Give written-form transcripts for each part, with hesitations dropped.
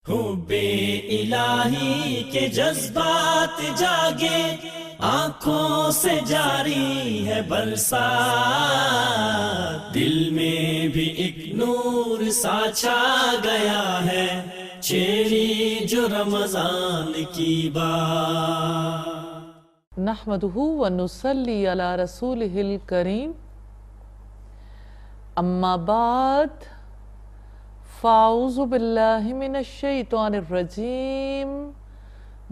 حب الہی کے جذبات جاگے، آنکھوں سے جاری ہے برسات، دل میں بھی ایک نور سا چھا گیا ہے، چھیڑی جو رمضان کی بات۔ نحمدہ ونصلی علی رسولہ الکریم، اما بعد فاعوذ باللہ من الشیطان الرجیم،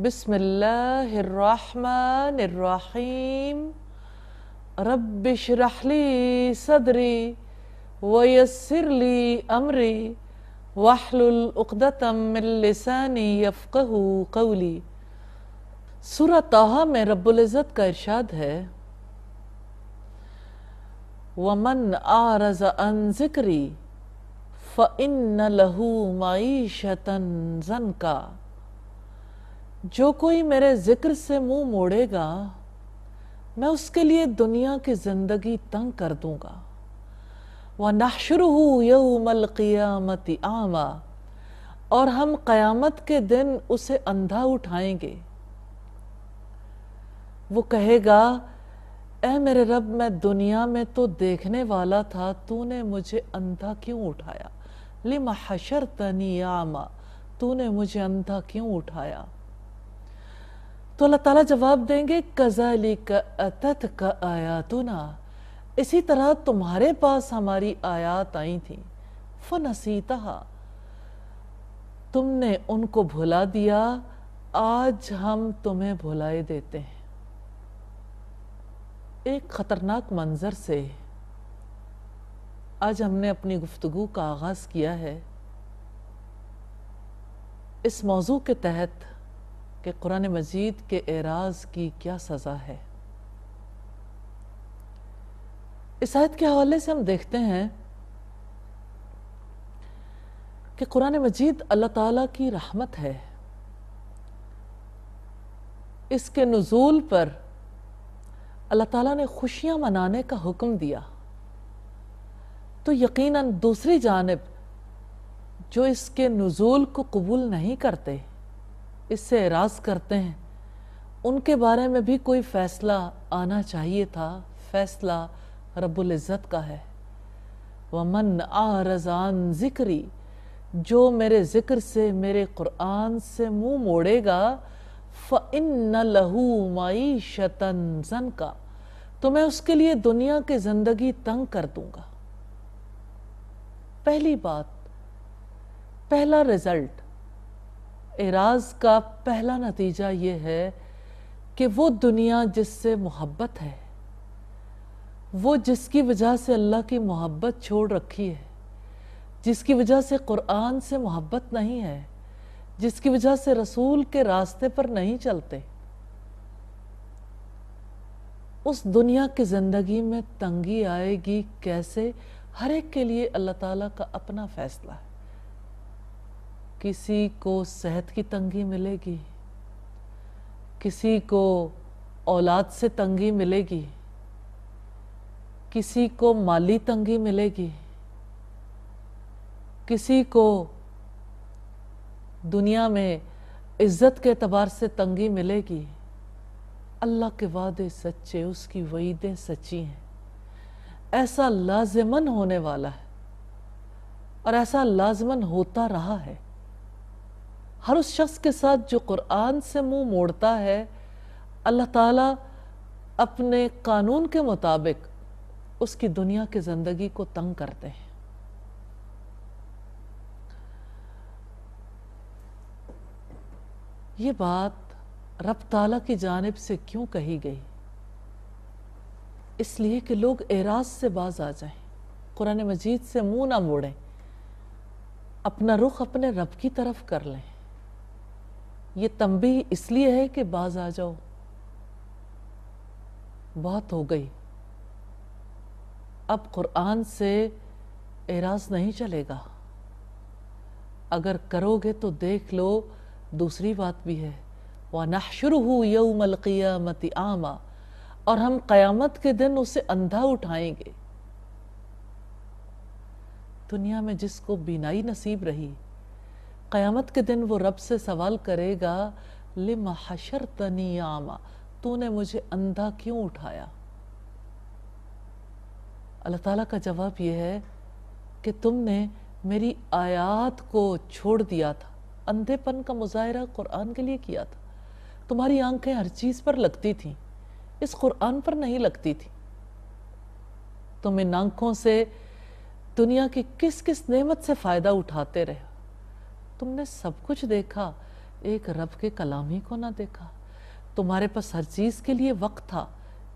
بسم اللہ الرحمن الرحیم، رب اشرح لی صدری ویسر لی امری واحلل عقدۃ من لسانی یفقہوا قولی۔ سورہ طٰہٰ میں رب العزت کا ارشاد ہے، وَمَنْ أَعْرَضَ عَنْ ذِكْرِي فَإِنَّ لَهُ مَعِيشَةً ضَنْكًا۔ جو کوئی میرے ذکر سے منہ موڑے گا، میں اس کے لیے دنیا کی زندگی تنگ کر دوں گا۔ وَنَحْشُرُهُ يَوْمَ الْقِيَامَةِ أَعْمَىٰ، اور ہم قیامت کے دن اسے اندھا اٹھائیں گے۔ وہ کہے گا، اے میرے رب، میں دنیا میں تو دیکھنے والا تھا، تو نے مجھے اندھا کیوں اٹھایا؟ لِمَ حَشَرْتَنِي أَعْمَىٰ، تو نے مجھے اندھا کیوں اٹھایا؟ تو اللہ تعالیٰ جواب دیں گے، كَذَلِكَ أَتَتْكَ آيَاتُنَا، اسی طرح تمہارے پاس ہماری آیات آئی تھیں، فَنَسِيتَهَا، تم نے ان کو بھلا دیا، آج ہم تمہیں بھلائے دیتے ہیں۔ ایک خطرناک منظر سے آج ہم نے اپنی گفتگو کا آغاز کیا ہے، اس موضوع کے تحت کہ قرآن مجید کے اعراض کی کیا سزا ہے۔ اس آیت کے حوالے سے ہم دیکھتے ہیں کہ قرآن مجید اللہ تعالیٰ کی رحمت ہے۔ اس کے نزول پر اللہ تعالیٰ نے خوشیاں منانے کا حکم دیا، تو یقیناً دوسری جانب جو اس کے نزول کو قبول نہیں کرتے، اس سے اعراض کرتے ہیں، ان کے بارے میں بھی کوئی فیصلہ آنا چاہیے تھا۔ فیصلہ رب العزت کا ہے، وَمَنْ أَعْرَضَ عَنْ ذِكْرِي، جو میرے ذکر سے، میرے قرآن سے منہ موڑے گا، فَإِنَّ لَهُ مَعِيشَةً ضَنْكًا، تو میں اس کے لیے دنیا کی زندگی تنگ کر دوں گا۔ پہلی بات، پہلا رزلٹ، اعراض کا پہلا نتیجہ یہ ہے کہ وہ دنیا جس سے محبت ہے، وہ جس کی وجہ سے اللہ کی محبت چھوڑ رکھی ہے، جس کی وجہ سے قرآن سے محبت نہیں ہے، جس کی وجہ سے رسول کے راستے پر نہیں چلتے، اس دنیا کی زندگی میں تنگی آئے گی۔ کیسے؟ ہر ایک کے لیے اللہ تعالیٰ کا اپنا فیصلہ ہے۔ کسی کو صحت کی تنگی ملے گی، کسی کو اولاد سے تنگی ملے گی، کسی کو مالی تنگی ملے گی، کسی کو دنیا میں عزت کے اعتبار سے تنگی ملے گی۔ اللہ کے وعدے سچے، اس کی وعیدیں سچی ہیں۔ ایسا لازماً ہونے والا ہے اور ایسا لازماً ہوتا رہا ہے۔ ہر اس شخص کے ساتھ جو قرآن سے منہ موڑتا ہے، اللہ تعالیٰ اپنے قانون کے مطابق اس کی دنیا کی زندگی کو تنگ کرتے ہیں۔ یہ بات رب تعالیٰ کی جانب سے کیوں کہی گئی؟ اس لیے کہ لوگ اعراض سے باز آ جائیں، قرآن مجید سے منہ نہ موڑیں، اپنا رخ اپنے رب کی طرف کر لیں۔ یہ تنبیہ اس لیے ہے کہ باز آ جاؤ، بہت ہو گئی، اب قرآن سے اعراض نہیں چلے گا۔ اگر کرو گے تو دیکھ لو، دوسری بات بھی ہے، وَنَحْشُرُهُ يَوْمَ الْقِيَامَةِ أَعْمَىٰ، اور ہم قیامت کے دن اسے اندھا اٹھائیں گے۔ دنیا میں جس کو بینائی نصیب رہی، قیامت کے دن وہ رب سے سوال کرے گا لِمَ حَشَرْتَنِي أَعْمَى، تو نے مجھے اندھا کیوں اٹھایا؟ اللہ تعالیٰ کا جواب یہ ہے کہ تم نے میری آیات کو چھوڑ دیا تھا، اندھے پن کا مظاہرہ قرآن کے لیے کیا تھا، تمہاری آنکھیں ہر چیز پر لگتی تھیں، اس قرآن پر نہیں لگتی تھی۔ تم ان آنکھوں سے دنیا کی کس کس نعمت سے فائدہ اٹھاتے رہے، تم نے سب کچھ دیکھا، ایک رب کے کلام ہی کو نہ دیکھا۔ تمہارے پاس ہر چیز کے لیے وقت تھا،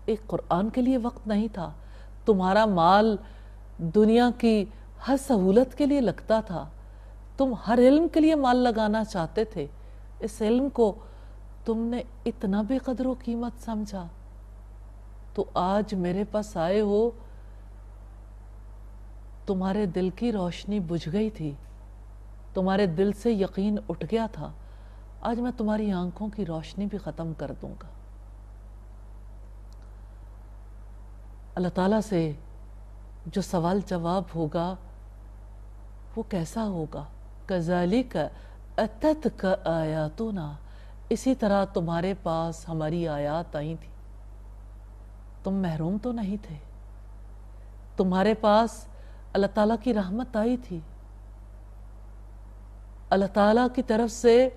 ایک قرآن کے لیے وقت نہیں تھا۔ تمہارا مال دنیا کی ہر سہولت کے لیے لگتا تھا، تم ہر علم کے لیے مال لگانا چاہتے تھے، اس علم کو تم نے اتنا بے قدر و قیمت سمجھا، تو آج میرے پاس آئے ہو، تمہارے دل کی روشنی بجھ گئی تھی، تمہارے دل سے یقین اٹھ گیا تھا، آج میں تمہاری آنکھوں کی روشنی بھی ختم کر دوں گا۔ اللہ تعالیٰ سے جو سوال جواب ہوگا وہ کیسا ہوگا؟ کذالک اتتک آیاتنا، اسی طرح تمہارے پاس ہماری آیات آئی تھی، تم محروم تو نہیں تھے، تمہارے پاس اللہ تعالیٰ کی رحمت آئی تھی، اللہ تعالیٰ کی طرف سے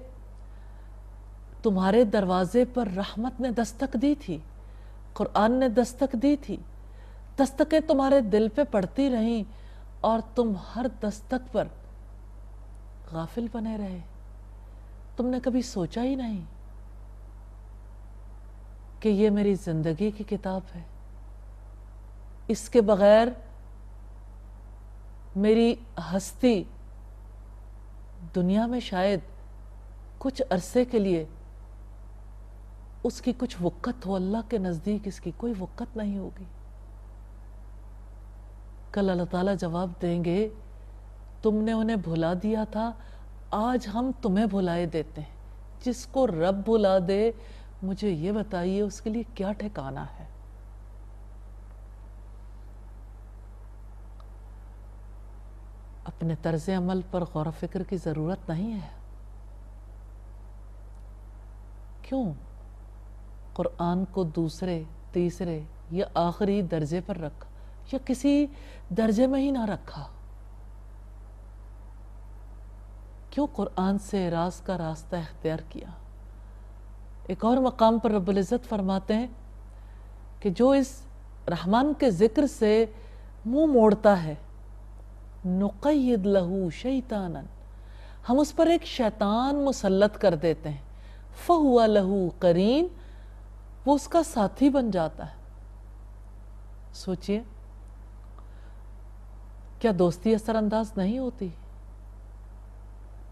تمہارے دروازے پر رحمت نے دستک دی تھی، قرآن نے دستک دی تھی، دستکیں تمہارے دل پہ پڑتی رہیں اور تم ہر دستک پر غافل بنے رہے، تم نے کبھی سوچا ہی نہیں کہ یہ میری زندگی کی کتاب ہے، اس کے بغیر میری ہستی دنیا میں شاید کچھ عرصے کے لیے اس کی کچھ وقت ہو، اللہ کے نزدیک اس کی کوئی وقت نہیں ہوگی۔ کل اللہ تعالیٰ جواب دیں گے تم نے انہیں بھلا دیا تھا، آج ہم تمہیں بھلائے دیتے ہیں، جس کو رب بھلا دے مجھے یہ بتائیے اس کے لیے کیا ٹھکانہ ہے۔ اپنے طرز عمل پر غور و فکر کی ضرورت نہیں ہے؟ کیوں قرآن کو دوسرے، تیسرے یا آخری درجے پر رکھا، یا کسی درجے میں ہی نہ رکھا؟ کیوں قرآن سے راز کا راستہ اختیار کیا؟ ایک اور مقام پر رب العزت فرماتے ہیں کہ جو اس رحمان کے ذکر سے منہ موڑتا ہے، نقید لہو شیطانا، ہم اس پر ایک شیطان مسلط کر دیتے ہیں، فہو لہو قرین، وہ اس کا ساتھی بن جاتا ہے۔ سوچئے کیا دوستی اثر انداز نہیں ہوتی؟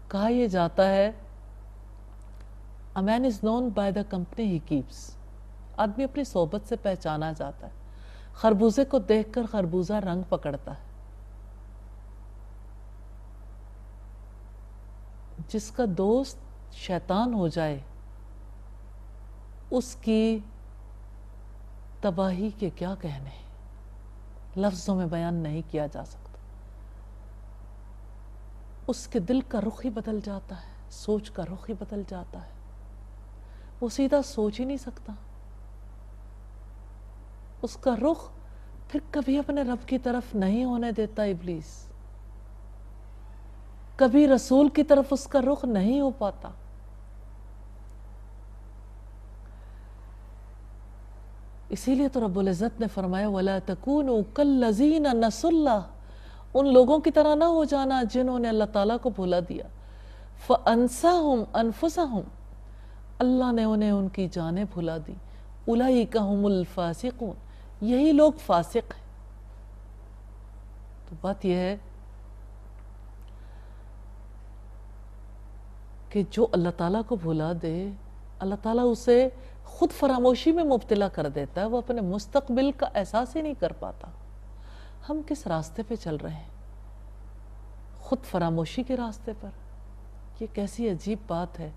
کہا یہ جاتا ہے A man is known by the company he keeps، آدمی اپنی صحبت سے پہچانا جاتا ہے۔ خربوزے کو دیکھ کر خربوزہ رنگ پکڑتا ہے، جس کا دوست شیطان ہو جائے اس کی تباہی کے کیا کہنے، لفظوں میں بیان نہیں کیا جا سکتا۔ اس کے دل کا رخ ہی بدل جاتا ہے، سوچ کا رخ ہی بدل جاتا ہے، وہ سیدھا سوچ ہی نہیں سکتا، اس کا رخ پھر کبھی اپنے رب کی طرف نہیں ہونے دیتا ابلیس، کبھی رسول کی طرف اس کا رخ نہیں ہو پاتا۔ اسی لیے تو رب العزت نے فرمایا وَلَا تَكُونُوا كَالَّذِينَ نَسُوا اللَّهَ، ان لوگوں کی طرح نہ ہو جانا جنہوں نے اللہ تعالیٰ کو بھلا دیا، فَأَنسَاهُمْ أَنفُسَهُمْ، اللہ نے انہیں ان کی جانیں بھلا دی، أُولَئِكَ هُمُ الْفَاسِقُونَ، یہی لوگ فاسق ہیں۔ تو بات یہ ہے کہ جو اللہ تعالیٰ کو بھلا دے، اللہ تعالیٰ اسے خود فراموشی میں مبتلا کر دیتا ہے، وہ اپنے مستقبل کا احساس ہی نہیں کر پاتا۔ ہم کس راستے پہ چل رہے ہیں؟ خود فراموشی کے راستے پر۔ یہ کیسی عجیب بات ہے،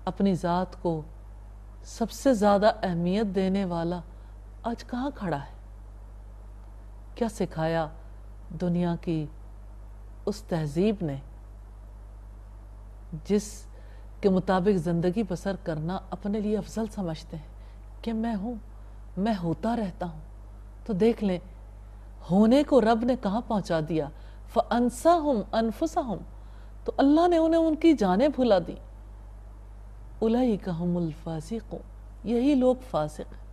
اپنی ذات کو سب سے زیادہ اہمیت دینے والا آج کہاں کھڑا ہے؟ کیا سکھایا دنیا کی اس تہذیب نے جس کے مطابق زندگی بسر کرنا اپنے لیے افضل سمجھتے ہیں کہ میں ہوں، میں ہوتا رہتا ہوں، تو دیکھ لیں ہونے کو رب نے کہاں پہنچا دیا، فَأَنْسَاهُمْ أَنفُسَهُمْ، تو اللہ نے انہیں ان کی جانیں بھلا دی۔ اولئک ھم الفاسقون، یہی لوگ فاسق ہیں۔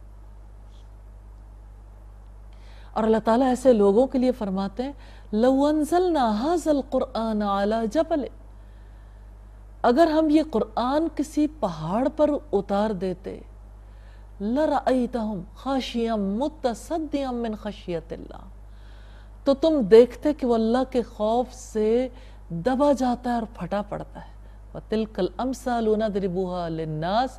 اور اللہ تعالیٰ ایسے لوگوں کے لیے فرماتے ہیں لو انزلنا ھذا القرآن علی جبل، اگر ہم یہ قرآن کسی پہاڑ پر اتار دیتے، لرأیتہم خاشعا متصدعا من خشیۃ اللہ، تو تم دیکھتے کہ وہ اللہ کے خوف سے دبا جاتا ہے اور پھٹا پڑتا ہے۔ وَتِلْكَ الْأَمْثَالُ نَضْرِبُهَا لِلنَّاسِ،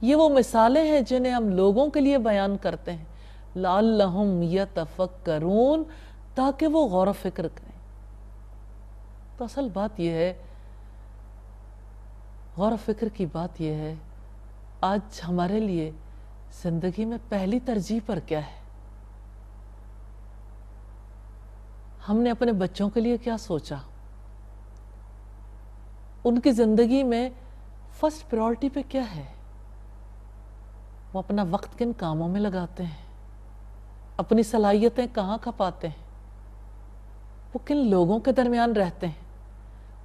یہ وہ مثالیں ہیں جنہیں ہم لوگوں کے لیے بیان کرتے ہیں، لَعَلَّهُمْ يَتَفَكَّرُونَ، تاکہ وہ غور و فکر کریں۔ تو اصل بات یہ ہے، غور و فکر کی بات یہ ہے، آج ہمارے لیے زندگی میں پہلی ترجیح پر کیا ہے؟ ہم نے اپنے بچوں کے لیے کیا سوچا؟ ان کی زندگی میں فرسٹ پریورٹی پہ کیا ہے؟ وہ اپنا وقت کن کاموں میں لگاتے ہیں؟ اپنی صلاحیتیں کہاں کھپاتے ہیں؟ وہ کن لوگوں کے درمیان رہتے ہیں؟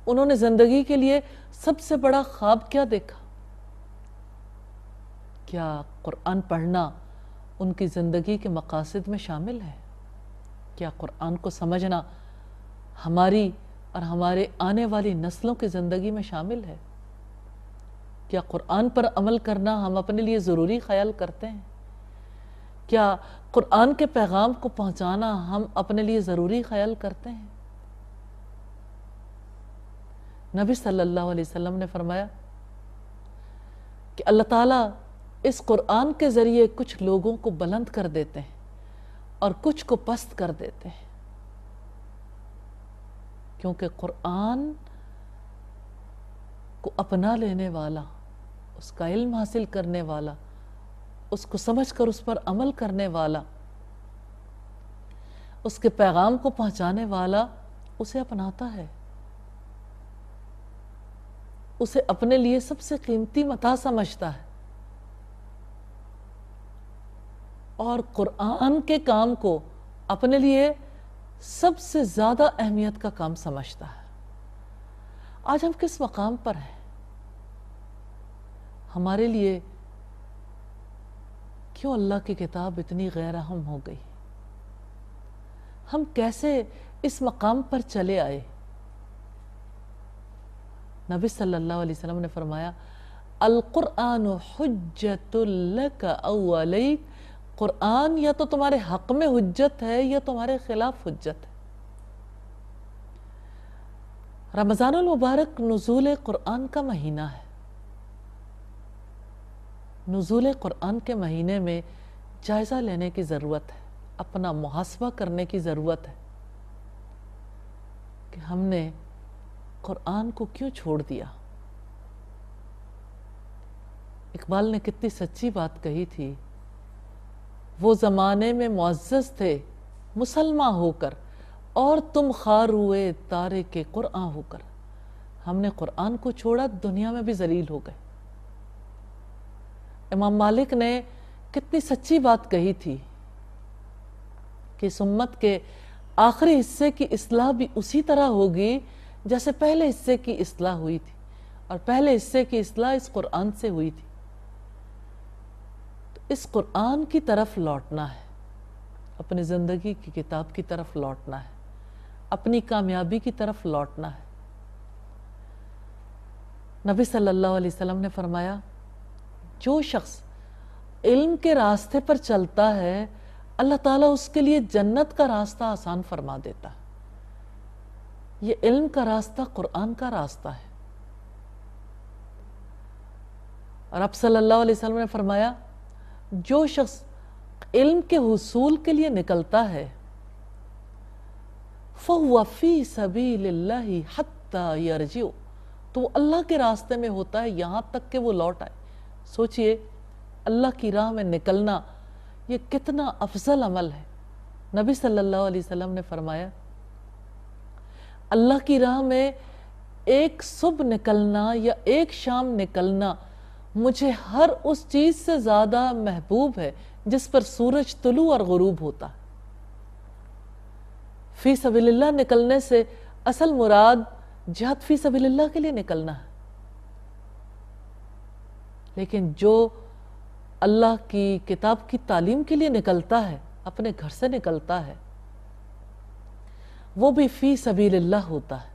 انہوں نے زندگی کے لیے سب سے بڑا خواب کیا دیکھا؟ کیا قرآن پڑھنا ان کی زندگی کے مقاصد میں شامل ہے؟ کیا قرآن کو سمجھنا ہماری اور ہمارے آنے والی نسلوں کی زندگی میں شامل ہے؟ کیا قرآن پر عمل کرنا ہم اپنے لیے ضروری خیال کرتے ہیں؟ کیا قرآن کے پیغام کو پہنچانا ہم اپنے لیے ضروری خیال کرتے ہیں؟ نبی صلی اللہ علیہ وسلم نے فرمایا کہ اللہ تعالیٰ اس قرآن کے ذریعے کچھ لوگوں کو بلند کر دیتے ہیں اور کچھ کو پست کر دیتے ہیں، کیونکہ قرآن کو اپنا لینے والا، اس کا علم حاصل کرنے والا، اس کو سمجھ کر اس پر عمل کرنے والا، اس کے پیغام کو پہنچانے والا اسے اپناتا ہے، اسے اپنے لیے سب سے قیمتی متاع سمجھتا ہے، اور قرآن کے کام کو اپنے لیے سب سے زیادہ اہمیت کا کام سمجھتا ہے۔ آج ہم کس مقام پر ہیں؟ ہمارے لیے کیوں اللہ کی کتاب اتنی غیر اہم ہو گئی؟ ہم کیسے اس مقام پر چلے آئے؟ نبی صلی اللہ علیہ وسلم نے فرمایا القرآن حجت لک او علیک، قرآن یا تو تمہارے حق میں حجت ہے یا تمہارے خلاف حجت ہے۔ رمضان المبارک نزول قرآن کا مہینہ ہے۔ نزول قرآن کے مہینے میں جائزہ لینے کی ضرورت ہے، اپنا محاسبہ کرنے کی ضرورت ہے کہ ہم نے قرآن کو کیوں چھوڑ دیا۔ اقبال نے کتنی سچی بات کہی تھی، وہ زمانے میں معزز تھے مسلمان ہو کر، اور تم خار ہوئے تارک قرآن ہو کر۔ ہم نے قرآن کو چھوڑا، دنیا میں بھی ذلیل ہو گئے۔ امام مالک نے کتنی سچی بات کہی تھی کہ اس امت کے آخری حصے کی اصلاح بھی اسی طرح ہوگی جیسے پہلے حصے کی اصلاح ہوئی تھی، اور پہلے حصے کی اصلاح اس قرآن سے ہوئی تھی۔ تو اس قرآن کی طرف لوٹنا ہے، اپنی زندگی کی کتاب کی طرف لوٹنا ہے، اپنی کامیابی کی طرف لوٹنا ہے۔ نبی صلی اللہ علیہ وسلم نے فرمایا جو شخص علم کے راستے پر چلتا ہے، اللہ تعالیٰ اس کے لیے جنت کا راستہ آسان فرما دیتا ہے۔ یہ علم کا راستہ قرآن کا راستہ ہے۔ اور اب صلی اللہ علیہ وسلم نے فرمایا جو شخص علم کے حصول کے لیے نکلتا ہے فَهُوَ فِي سَبِيلِ اللَّهِ حَتَّى يَرْجِعُ، تو وہ اللہ کے راستے میں ہوتا ہے یہاں تک کہ وہ لوٹ آئے۔ سوچئے اللہ کی راہ میں نکلنا یہ کتنا افضل عمل ہے۔ نبی صلی اللہ علیہ وسلم نے فرمایا اللہ کی راہ میں ایک صبح نکلنا یا ایک شام نکلنا مجھے ہر اس چیز سے زیادہ محبوب ہے جس پر سورج طلوع اور غروب ہوتا ہے۔ فی سبیل اللہ نکلنے سے اصل مراد جہاد فی سبیل اللہ کے لیے نکلنا ہے، لیکن جو اللہ کی کتاب کی تعلیم کے لیے نکلتا ہے، اپنے گھر سے نکلتا ہے، وہ بھی فی سبیل اللہ ہوتا ہے۔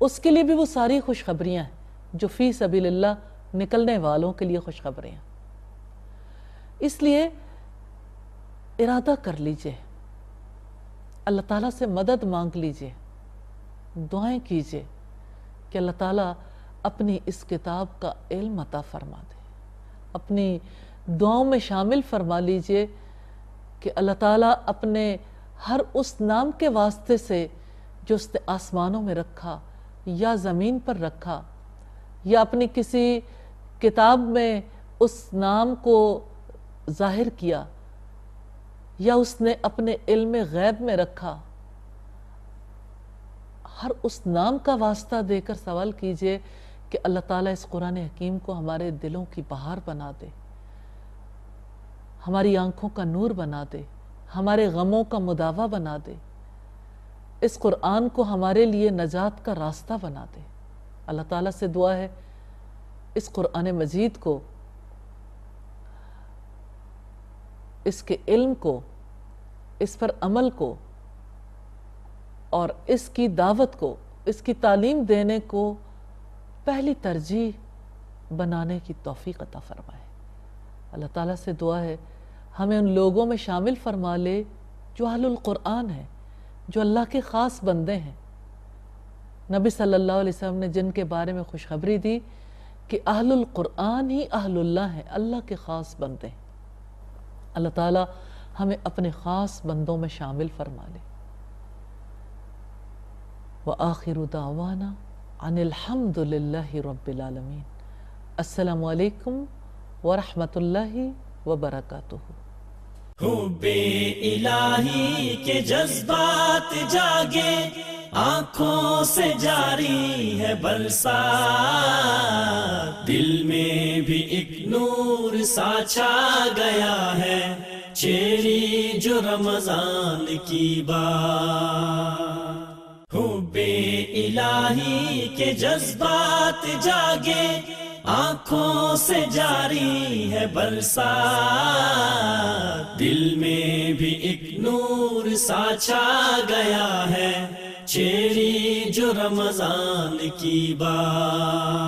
اس کے لیے بھی وہ ساری خوشخبریاں ہیں جو فی سبیل اللہ نکلنے والوں کے لیے خوشخبریاں۔ اس لیے ارادہ کر لیجئے، اللہ تعالیٰ سے مدد مانگ لیجئے، دعائیں کیجئے کہ اللہ تعالیٰ اپنی اس کتاب کا علم عطا فرما دے۔ اپنی دعاؤں میں شامل فرما لیجئے کہ اللہ تعالیٰ اپنے ہر اس نام کے واسطے سے جو اس نے آسمانوں میں رکھا یا زمین پر رکھا یا اپنی کسی کتاب میں اس نام کو ظاہر کیا یا اس نے اپنے علم غیب میں رکھا، ہر اس نام کا واسطہ دے کر سوال کیجئے کہ اللہ تعالیٰ اس قرآن حکیم کو ہمارے دلوں کی بہار بنا دے، ہماری آنکھوں کا نور بنا دے، ہمارے غموں کا مداوع بنا دے، اس قرآن کو ہمارے لیے نجات کا راستہ بنا دے۔ اللہ تعالیٰ سے دعا ہے اس قرآن مجید کو، اس کے علم کو، اس پر عمل کو اور اس کی دعوت کو، اس کی تعلیم دینے کو پہلی ترجیح بنانے کی توفیق عطا فرمائے۔ اللہ تعالیٰ سے دعا ہے ہمیں ان لوگوں میں شامل فرما لے جو اہل القرآن ہیں، جو اللہ کے خاص بندے ہیں۔ نبی صلی اللہ علیہ وسلم نے جن کے بارے میں خوشخبری دی کہ اہل القرآن ہی اہل اللہ ہیں، اللہ کے خاص بندے ہیں۔ اللہ تعالیٰ ہمیں اپنے خاص بندوں میں شامل فرما لے۔ وآخر دعوانا ان الحمد للہ رب العالمین۔ السلام علیکم ورحمۃ اللہ وبرکاتہ۔ حب الہی کے جذبات جاگے، آنکھوں سے جاری ہے برسات، دل میں بھی ایک نور سا چھا گیا ہے، چھیڑی جو رمضان کی بات۔ حب الہی کے جذبات جاگے، آنکھوں سے جاری ہے برسات، دل میں بھی ایک نور سا چھا گیا ہے، چھیڑی جو رمضان کی بات۔